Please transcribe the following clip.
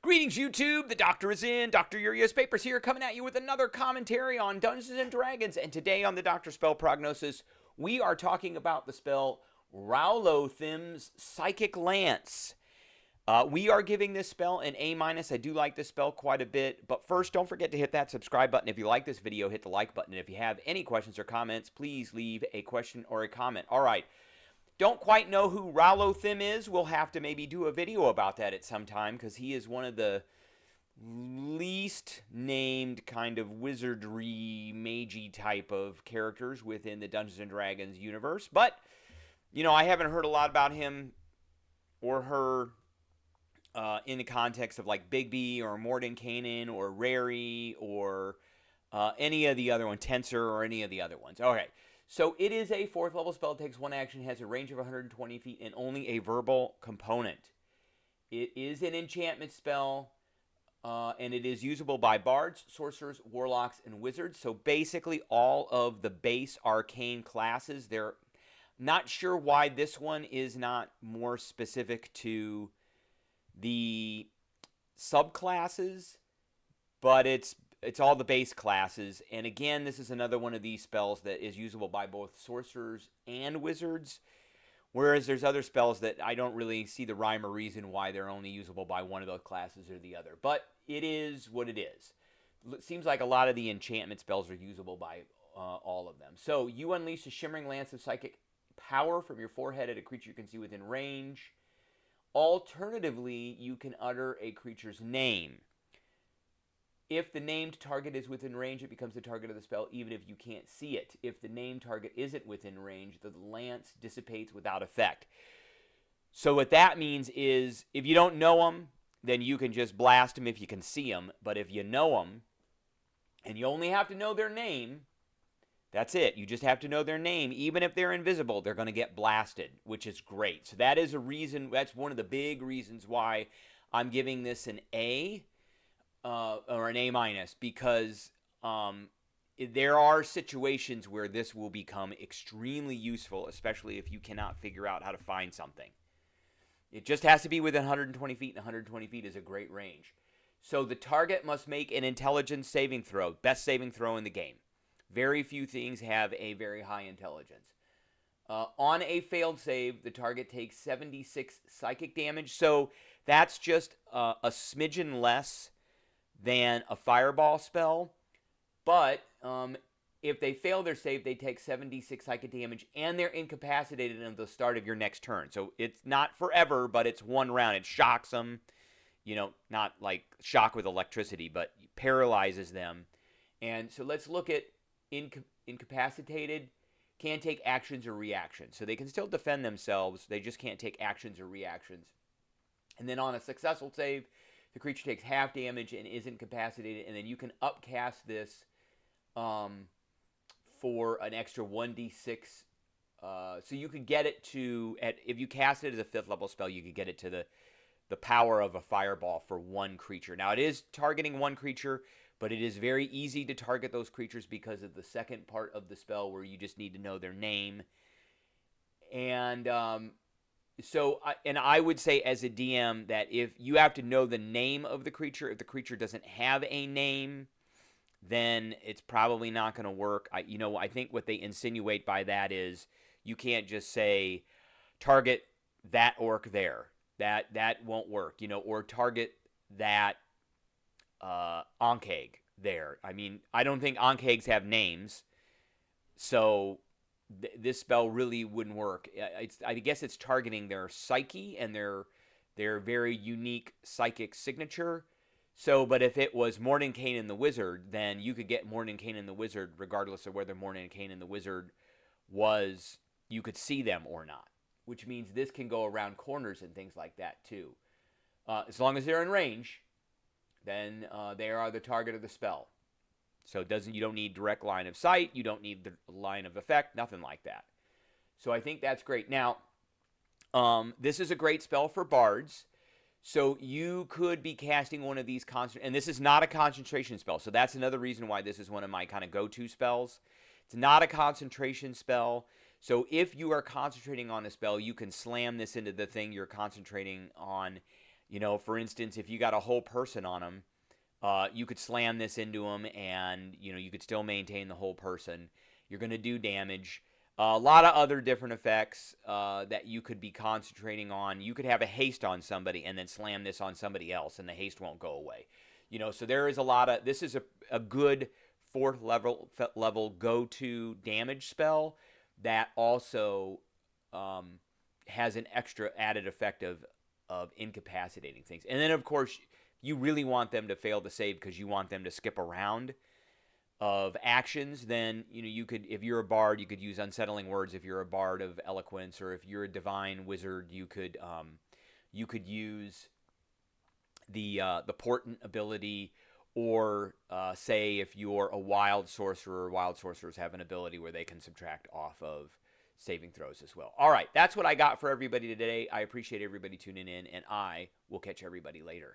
Greetings, YouTube. The doctor is in. Dr. Urias Papers here, coming at you with another commentary on Dungeons and Dragons. And today on the Doctor Spell Prognosis, we are talking about the spell RAULOTHIM'S Psychic Lance. We are giving this spell an A-. I do like this spell quite a bit. But first, don't forget to hit that subscribe button. If you like this video, hit the like button. And if you have any questions or comments, please leave a question or a comment. All right. Don't quite know who RAULOTHIM is. We'll have to maybe do a video about that at some time, because he is one of the least named kind of wizardry, magey type of characters within the Dungeons & Dragons universe. But, you know, I haven't heard a lot about him or her in the context of like Bigby or Mordenkainen or Rary or any of the other ones, Tensor or any of the other ones. Okay. So it is a 4th level spell. It takes 1 action, has a range of 120 feet, and only a verbal component. It is an enchantment spell, and it is usable by bards, sorcerers, warlocks, and wizards. So basically all of the base arcane classes. They're not sure why this one is not more specific to the subclasses, but it's all the base classes. And again, this is another one of these spells that is usable by both sorcerers and wizards, whereas there's other spells that I don't really see the rhyme or reason why they're only usable by one of those classes or the other. But it is what it is. It seems like a lot of the enchantment spells are usable by all of them. So you unleash a shimmering lance of psychic power from your forehead at a creature you can see within range. Alternatively, you can utter a creature's name. If the named target is within range, it becomes the target of the spell, even if you can't see it. If the named target isn't within range, the lance dissipates without effect. So what that means is, if you don't know them, then you can just blast them if you can see them. But if you know them, and you only have to know their name, that's it. You just have to know their name. Even if they're invisible, they're going to get blasted, which is great. So that is a reason, that's one of the big reasons why I'm giving this an A. Or an A-, because there are situations where this will become extremely useful, especially if you cannot figure out how to find something. It just has to be within 120 feet, and 120 feet is a great range. So the target must make an intelligence saving throw, best saving throw in the game. Very few things have a very high intelligence. On a failed save, the target takes 76 psychic damage, so that's just a smidgen less than a fireball spell. But if they fail their save, they take 76 psychic damage, and they're incapacitated until the start of your next turn. So it's not forever, but it's one round. It shocks them, you know, not like shock with electricity, but paralyzes them. And so let's look at incapacitated. Can't take actions or reactions. So they can still defend themselves. They just can't take actions or reactions. And then on a successful save, the creature takes half damage and is incapacitated, and then you can upcast this for an extra 1d6. So you could get it to, if you cast it as a 5th level spell, you could get it to the power of a fireball for one creature. Now, it is targeting one creature, but it is very easy to target those creatures because of the second part of the spell where you just need to know their name. And So, I would say as a DM that if you have to know the name of the creature, if the creature doesn't have a name, then it's probably not going to work. I think what they insinuate by that is you can't just say target that orc there. That won't work, or target that Ankeg there. I mean, I don't think Ankegs have names, so this spell really wouldn't work. I guess it's targeting their psyche and their very unique psychic signature. So, but if it was Mordenkainen the Wizard, then you could get Mordenkainen the Wizard regardless of whether Mordenkainen the Wizard was, you could see them or not. Which means this can go around corners and things like that too. As long as they're in range, then they are the target of the spell. So you don't need direct line of sight, you don't need the line of effect, nothing like that. So I think that's great. Now, this is a great spell for bards. So you could be casting one of these and this is not a concentration spell. So that's another reason why this is one of my kind of go-to spells. It's not a concentration spell. So if you are concentrating on a spell, you can slam this into the thing you're concentrating on. You know, for instance, if you got a whole person on them, you could slam this into them, and you know you could still maintain the whole person. You're going to do damage. A lot of other different effects that you could be concentrating on. You could have a haste on somebody and then slam this on somebody else, and the haste won't go away. You know, so there is a lot of. This is a good fourth level go-to damage spell that also has an extra added effect of incapacitating things. And then of course you really want them to fail to save because you want them to skip around of actions. Then you know you could, if you're a bard, you could use unsettling words. If you're a bard of eloquence, or if you're a divine wizard, you could use the portent ability, or say if you're a wild sorcerer, wild sorcerers have an ability where they can subtract off of saving throws as well. All right, that's what I got for everybody today. I appreciate everybody tuning in, and I will catch everybody later.